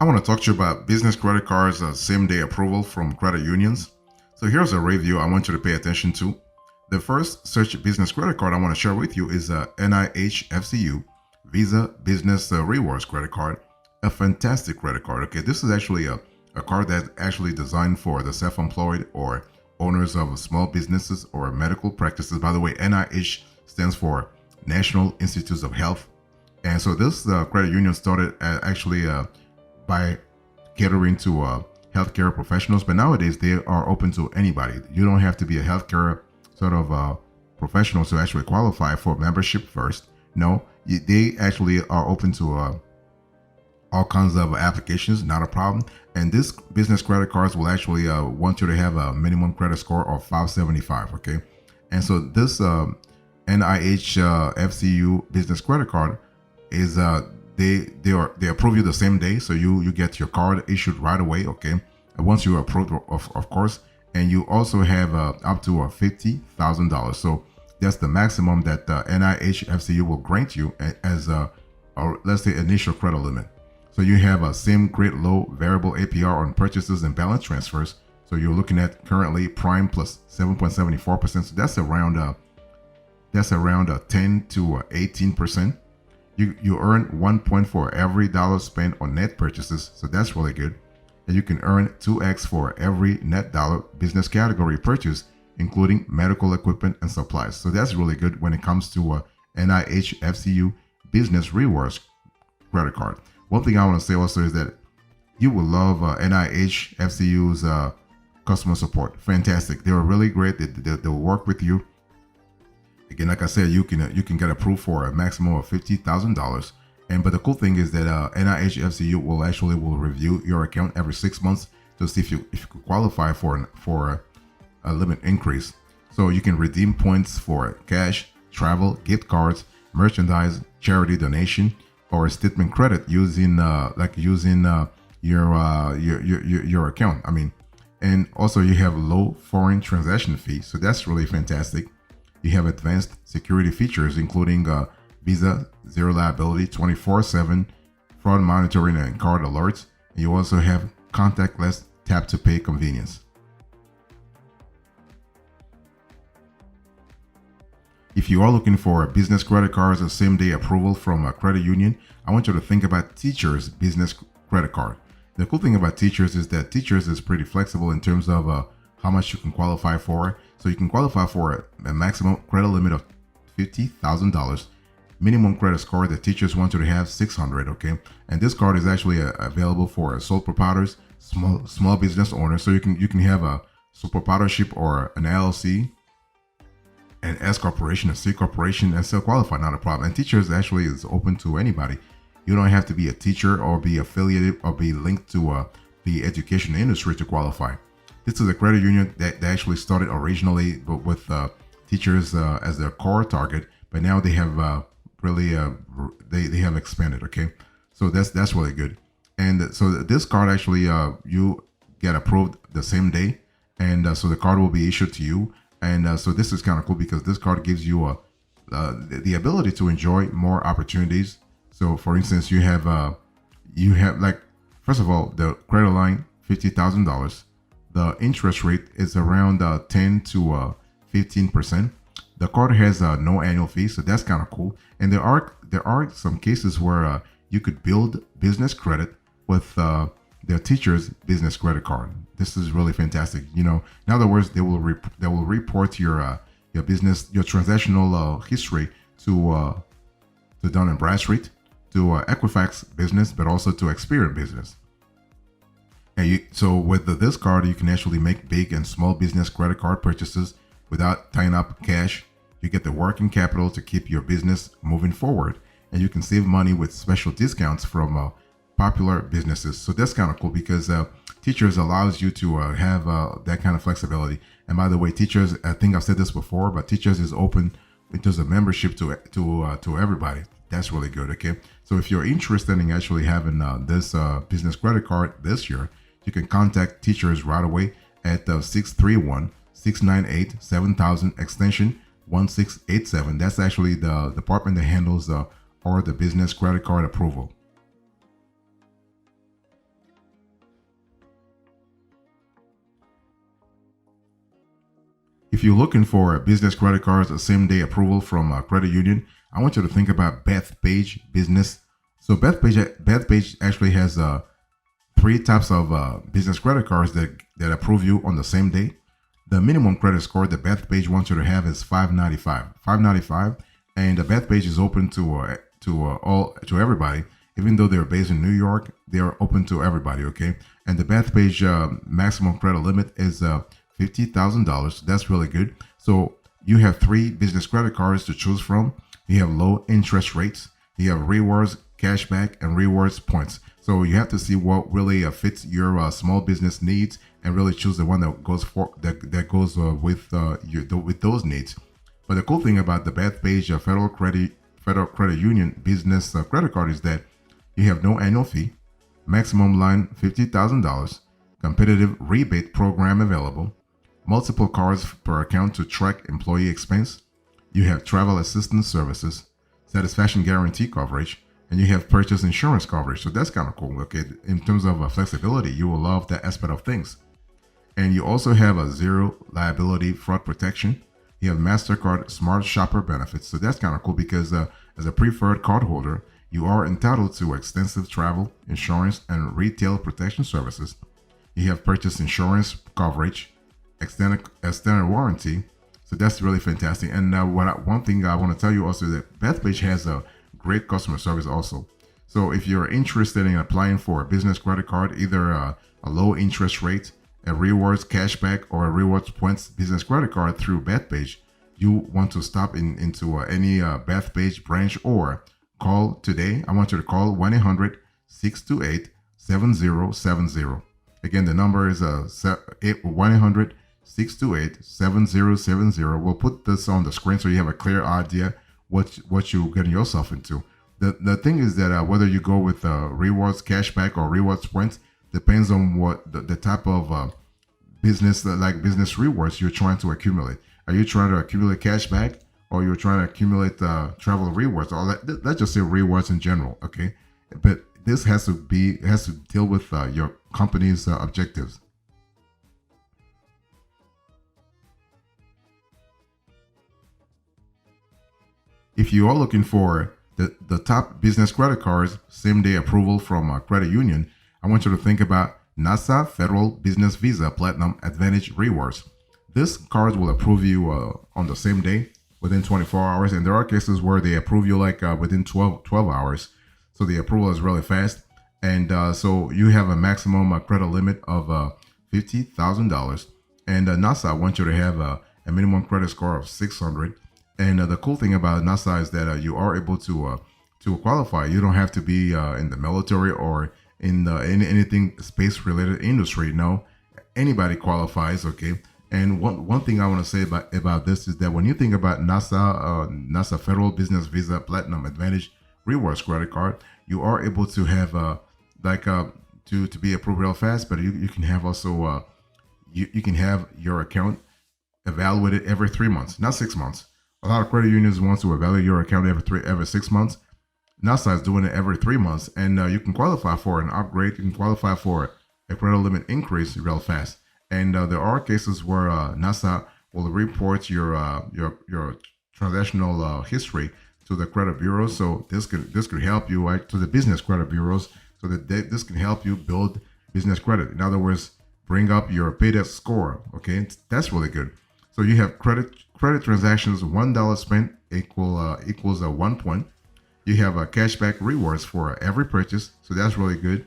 I want to talk to you about business credit cards, same day approval from credit unions. So here's a review I want you to pay attention to. The first such business credit card I want to share with you is a NIHFCU Visa Business Rewards credit card. A fantastic credit card. Okay, this is actually a card that's actually designed for the self-employed or owners of small businesses or medical practices. By the way, NIH stands for National Institutes of Health. And so this credit union started actually by catering to healthcare professionals, but nowadays they are open to anybody. You don't have to be a healthcare sort of professional to actually qualify for membership first. No, they actually are open to all kinds of applications, not a problem. And this business credit cards will actually want you to have a minimum credit score of 575. Okay, and so this NIH FCU business credit card is they approve you the same day, so you get your card issued right away. Okay, and once you approve, of course, and you also have up to $50,000. So that's the maximum that NIH FCU will grant you as or let's say initial credit limit. So you have a same great low variable APR on purchases and balance transfers. So you're looking at currently prime plus 7.74%. So that's around 10 to 18%. You earn 1 point for every dollar spent on net purchases, so that's really good. And you can earn 2x for every net dollar business category purchase, including medical equipment and supplies. So that's really good when it comes to NIH FCU Business Rewards credit card. One thing I want to say also is that you will love NIH FCU's customer support. Fantastic. They are really great. They'll work with you. Again, like I said, you can get approved for a maximum of $50,000. But the cool thing is that NIH FCU will review your account every 6 months to see if you could qualify for a limit increase. So you can redeem points for cash, travel, gift cards, merchandise, charity donation, or statement credit using your account. I mean, and also you have low foreign transaction fee, so that's really fantastic. You have advanced security features, including Visa Zero Liability 24/7 fraud monitoring and card alerts. And you also have contactless tap to pay convenience. If you are looking for business credit cards or same day approval from a credit union, I want you to think about Teachers Business Credit Card. The cool thing about Teachers is that Teachers is pretty flexible in terms of how much you can qualify for. So you can qualify for a maximum credit limit of $50,000. Minimum credit score that Teachers want you to have 600. Okay, and this card is actually available for sole proprietors, small business owners. So you can have a sole proprietorship or an LLC, an S corporation, a C corporation, and still qualify. Not a problem. And Teachers actually is open to anybody. You don't have to be a teacher or be affiliated or be linked to the education industry to qualify. This is a credit union that actually started originally with teachers as their core target, but now they have they have expanded. Okay, so that's really good. And so this card actually you get approved the same day, and so the card will be issued to you. And so this is kind of cool because this card gives you the ability to enjoy more opportunities. So for instance, you have like, first of all, the credit line $50,000. The interest rate is around 10 to 15%. The card has no annual fee, so that's kind of cool. And there are some cases where you could build business credit with their Teachers Business Credit Card. This is really fantastic. You know, in other words, they will report your business, your transactional history to Dun & Bradstreet, to Equifax Business, but also to Experian Business. And so with this card, you can actually make big and small business credit card purchases without tying up cash. You get the working capital to keep your business moving forward, and you can save money with special discounts from popular businesses. So that's kind of cool because Teachers allows you to have that kind of flexibility. And by the way, Teachers, I think I've said this before, but Teachers is open in terms of membership to everybody. That's really good. Okay, so if you're interested in actually having this business credit card this year, you can contact Teachers right away at 631-698-7000 extension 1687. That's actually the department that handles or the business credit card approval. If you're looking for business credit cards, a same day approval from a credit union, I want you to think about Bethpage Business. So Bethpage actually has three types of business credit cards that approve you on the same day. The minimum credit score that Bethpage wants you to have is 595. 595, and the Bethpage is open to everybody. Even though they're based in New York, they are open to everybody. Okay, and the Bethpage maximum credit limit is $50,000. That's really good. So you have three business credit cards to choose from. You have low interest rates. You have rewards, cashback, and rewards points. So you have to see what really fits your small business needs and really choose the one that goes with those needs. But the cool thing about the Bethpage Federal Credit Union Business Credit Card is that you have no annual fee, maximum line $50,000, competitive rebate program available, multiple cards per account to track employee expense. You have travel assistance services, satisfaction guarantee coverage, and you have purchase insurance coverage. So that's kind of cool. Okay, in terms of flexibility, you will love that aspect of things. And you also have a zero liability fraud protection. You have MasterCard Smart Shopper benefits. So that's kind of cool because as a preferred cardholder, you are entitled to extensive travel, insurance, and retail protection services. You have purchase insurance coverage, extended warranty. So that's really fantastic. And one thing I want to tell you also is that Bethpage has a great customer service also. So if you're interested in applying for a business credit card, either a low interest rate, a rewards cashback, or a rewards points business credit card through Bethpage, you want to stop into any Bethpage branch or call today. I want you to call 1-800-628-7070. Again, the number is 1-800-628-7070. We'll put this on the screen so you have a clear idea what you're getting yourself into. The thing is that whether you go with rewards cashback or rewards points depends on what the type of business business rewards you're trying to accumulate. Are you trying to accumulate cashback, or you're trying to accumulate travel rewards? Or let's just say rewards in general, okay? But this has to deal with your company's objectives. If you are looking for the top business credit cards, same day approval from a credit union, I want you to think about NASA Federal Business Visa Platinum Advantage Rewards. This card will approve you on the same day within 24 hours. And there are cases where they approve you within 12 hours. So the approval is really fast. And so you have a maximum credit limit of $50,000. And NASA wants you to have a minimum credit score of 600. And the cool thing about NASA is that you are able to qualify. You don't have to be in the military or in anything space related industry. No, anybody qualifies. Okay. And one thing I want to say about this is that when you think about NASA Federal Business Visa Platinum Advantage Rewards Credit Card, you are able to have to be approved real fast. But you can have also you can have your account evaluated every 3 months, not 6 months. A lot of credit unions want to evaluate your account every 6 months. NASA is doing it every 3 months, and you can qualify for an upgrade. You can qualify for a credit limit increase real fast. And there are cases where NASA will report your transactional history to the credit bureaus. So this could help you to the business credit bureaus, so that this can help you build business credit. In other words, bring up your paydex score. Okay, that's really good. So you have credit transactions. $1 spent equals 1 point. You have cashback rewards for every purchase, so that's really good.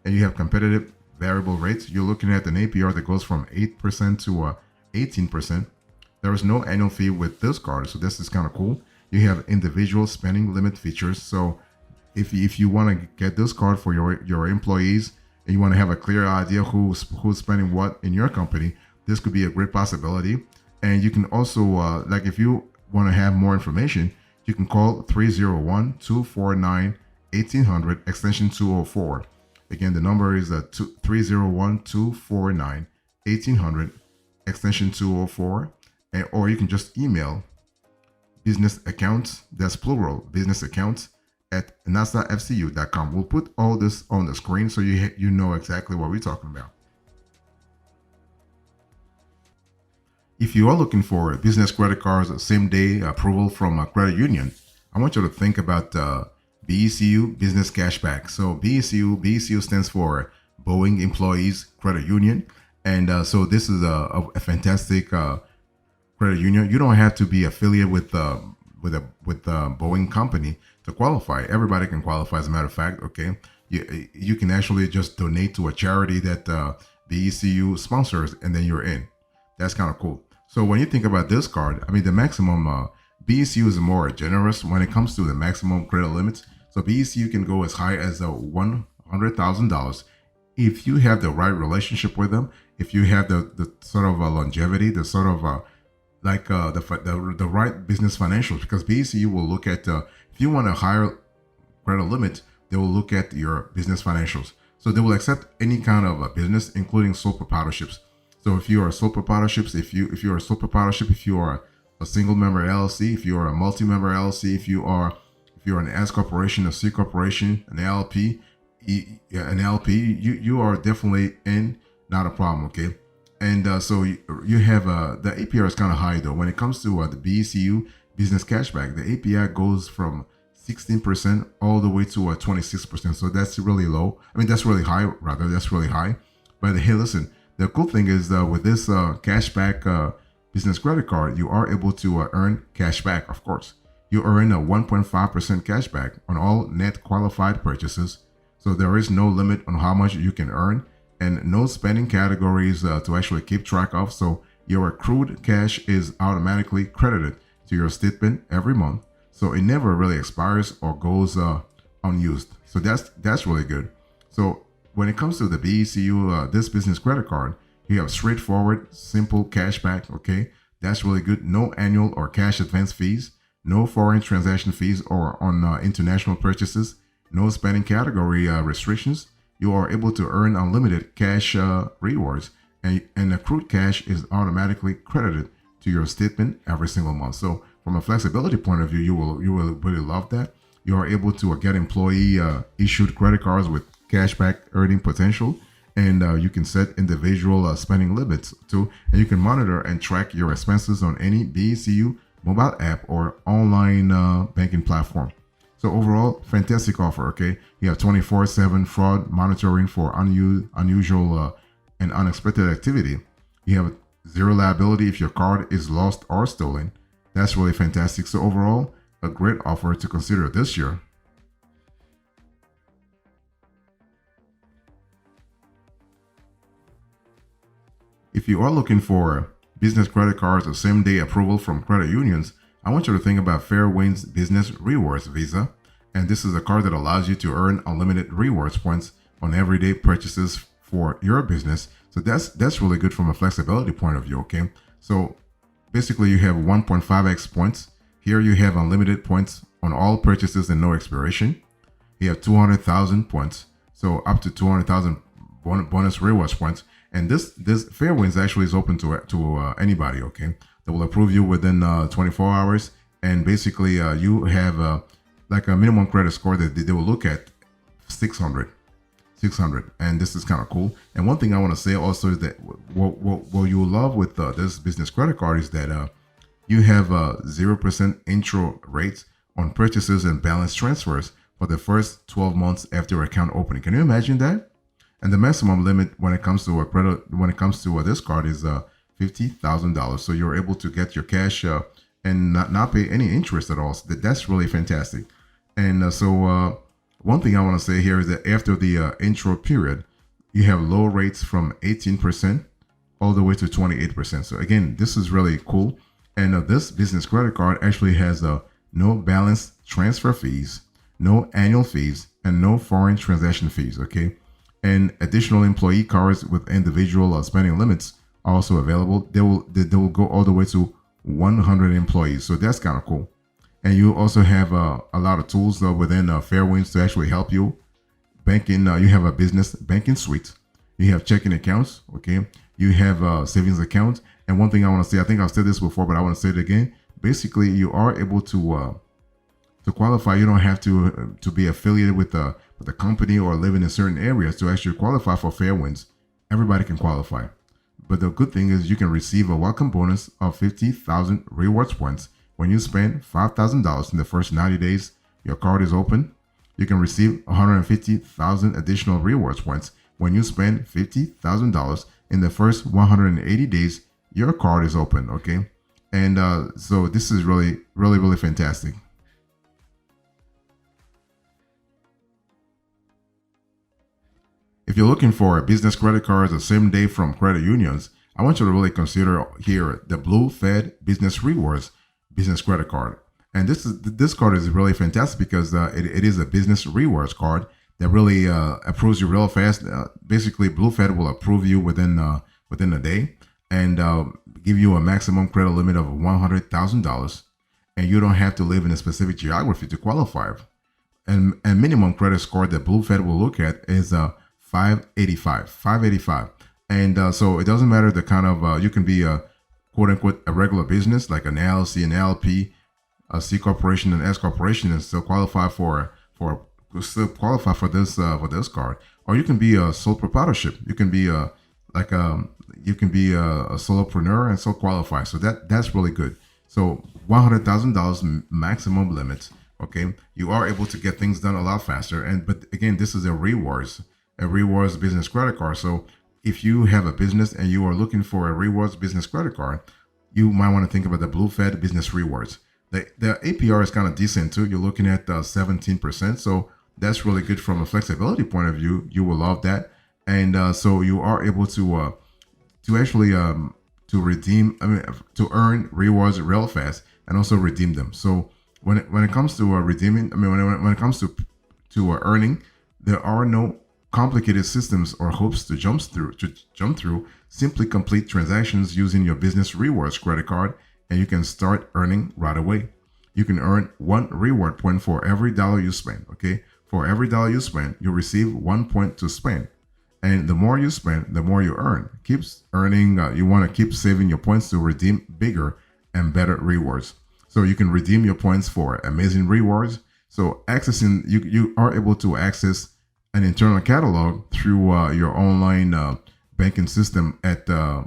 And you have competitive variable rates. You're looking at an APR that goes from 8% to 18%. There is no annual fee with this card, so this is kind of cool. You have individual spending limit features. So if you want to get this card for your employees and you want to have a clear idea who's spending what in your company, this could be a great possibility. And you can also if you want to have more information, you can call 301-249-1800 extension 204. Again, the number is 301-249-1800 extension 204. Or you can just email business accounts, that's plural, business accounts at nasafcu.com. We'll put all this on the screen so you know exactly what we're talking about. If you are looking for business credit cards, same day approval from a credit union, I want you to think about BECU Business Cashback. So BECU stands for Boeing Employees Credit Union, and so this is a fantastic credit union. You don't have to be affiliated with Boeing company to qualify. Everybody can qualify. As a matter of fact, okay, you can actually just donate to a charity that BECU sponsors, and then you're in. That's kind of cool. So when you think about this card, I mean, the maximum BECU is more generous when it comes to the maximum credit limits. So BECU can go as high as $100,000 if you have the right relationship with them. If you have the sort of longevity, the sort of the right business financials, because BECU will look at if you want a higher credit limit, they will look at your business financials. So they will accept any kind of business, including sole proprietorships. So if you are a sole proprietorship, if you are a sole proprietorship, if you are a single member LLC, if you are a multi-member LLC, if you're an S corporation, a C corporation, an LP, you are definitely in, not a problem, okay? And so you have the APR is kind of high though. When it comes to the BECU business cashback, the APR goes from 16% all the way to 26%. So that's really low. I mean, that's really high, rather. That's really high. But hey, listen, the cool thing is with this cashback business credit card, you are able to earn cashback, of course. You earn a 1.5% cashback on all net qualified purchases. So there is no limit on how much you can earn, and no spending categories to actually keep track of. So your accrued cash is automatically credited to your statement every month. So it never really expires or goes unused. So that's really good. So when it comes to the BECU, this business credit card, you have straightforward, simple cashback. Okay, that's really good. No annual or cash advance fees, no foreign transaction fees or on international purchases, no spending category restrictions. You are able to earn unlimited cash rewards, and accrued cash is automatically credited to your statement every single month. So from a flexibility point of view, you will really love that. You are able to get employee issued credit cards with cashback earning potential, and you can set individual spending limits too, and you can monitor and track your expenses on any BECU mobile app or online banking platform. So overall, fantastic offer, okay? You have 24/7 fraud monitoring for unusual and unexpected activity. You have zero liability if your card is lost or stolen. That's really fantastic. So overall, a great offer to consider this year. If you are looking for business credit cards or same-day approval from credit unions, I want you to think about Fairways Business Rewards Visa. And this is a card that allows you to earn unlimited rewards points on everyday purchases for your business. So that's really good from a flexibility point of view, okay? So basically you have 1.5x points. Here you have unlimited points on all purchases and no expiration. You have 200,000 points. So up to 200,000 bonus rewards points. And this Fairways actually is open to anybody, okay? They will approve you within 24 hours. And basically you have like a minimum credit score that they will look at 600. And this is kind of cool. And one thing I want to say also is that what you will love with this business credit card is that you have 0% intro rates on purchases and balance transfers for the first 12 months after your account opening. Can you imagine that? And the maximum limit when it comes to a credit, when it comes to this card is $50,000. So you're able to get your cash and not pay any interest at all. So that's really fantastic. And so one thing I want to say here is that after the intro period, you have low rates from 18% all the way to 28%. So again, this is really cool. And this business credit card actually has no balance transfer fees, no annual fees, and no foreign transaction fees. Okay. And additional employee cards with individual spending limits are also available. They will go all the way to 100 employees. So that's kind of cool. And you also have a lot of tools within Fairways to actually help you. Banking, you have a business banking suite. You have checking accounts, okay? You have savings accounts. And one thing I want to say, I think I've said this before, but I want to say it again. Basically, you are able to qualify. You don't have to be affiliated with the company or live in a certain areas to actually qualify for Fairways. Everybody can qualify. But the good thing is you can receive a welcome bonus of 50,000 rewards points when you spend $5,000 in the first 90 days your card is open. You can receive 150,000 additional rewards points when you spend $50,000 in the first 180 days your card is open. Okay, and so this is really fantastic. If you're looking for a business credit cards the same day from credit unions, I want you to really consider here the Blue Fed Business Rewards business credit card. And this card is really fantastic because it is a business rewards card that really approves you real fast. Basically, Blue Fed will approve you within a day and give you a maximum credit limit of $100,000, and you don't have to live in a specific geography to qualify. And minimum credit score that Blue Fed will look at is 585. And so it doesn't matter the kind of you can be a quote unquote a regular business like an LLC, an LP, a C corporation, an S corporation, and still qualify for this card. Or you can be a sole proprietorship. You can be a solopreneur and still qualify. So that's really good. So $100,000 maximum limit. Okay, you are able to get things done a lot faster. But again, this is a rewards business credit card. So if you have a business and you are looking for a rewards business credit card, you might want to think about the Blue Fed Business Rewards. The APR is kind of decent too. You're looking at 17%. So that's really good from a flexibility point of view. You will love that. And so you are able to actually to redeem, to earn rewards real fast and also redeem them. So when it comes to redeeming, when it comes to earning, there are no complicated systems or hoops to jump through. Simply complete transactions using your business rewards credit card, and you can start earning right away. You can earn 1 reward point for every dollar you spend. Okay, for every dollar you spend, you receive 1 point to spend, and the more you spend, the more you earn. Keeps earning. You want to keep saving your points to redeem bigger and better rewards. So you can redeem your points for amazing rewards. So accessing, you are able to access an internal catalog through your online banking system at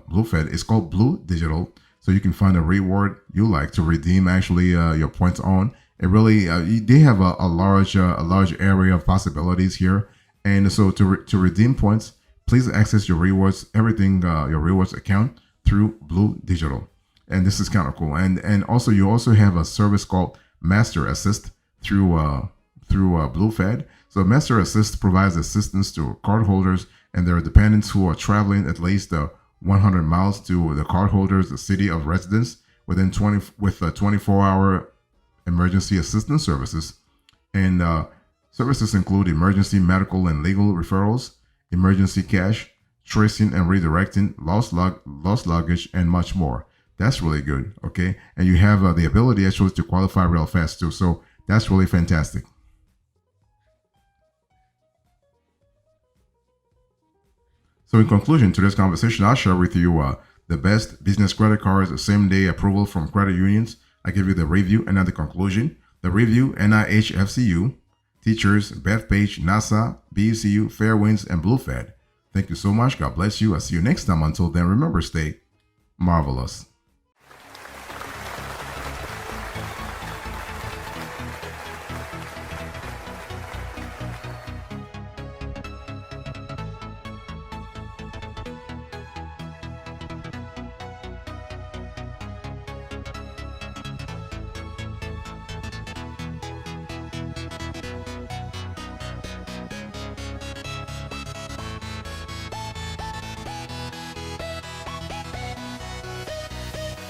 Blue Fed. It's called Blue Digital. So you can find a reward you like to redeem actually your points on. It really they have a large area of possibilities here. And so to redeem points, please access your rewards your rewards account through Blue Digital. And this is kind of cool. And also you also have a service called Master Assist through Blue Fed. So Master Assist provides assistance to cardholders and their dependents who are traveling at least 100 miles to the cardholders' city of residence with 24-hour emergency assistance services. And services include emergency medical and legal referrals, emergency cash, tracing and redirecting, lost luggage, and much more. That's really good. Okay, and you have the ability actually to qualify real fast too. So that's really fantastic. So in conclusion to this conversation, I'll share with you the best business credit cards, same day approval from credit unions. I give you the review and then the conclusion. The review: NIH, FCU, Teachers, Bethpage, NASA, BUCU, Fairways, and Blue Fed. Thank you so much. God bless you. I'll see you next time. Until then, remember, stay marvelous.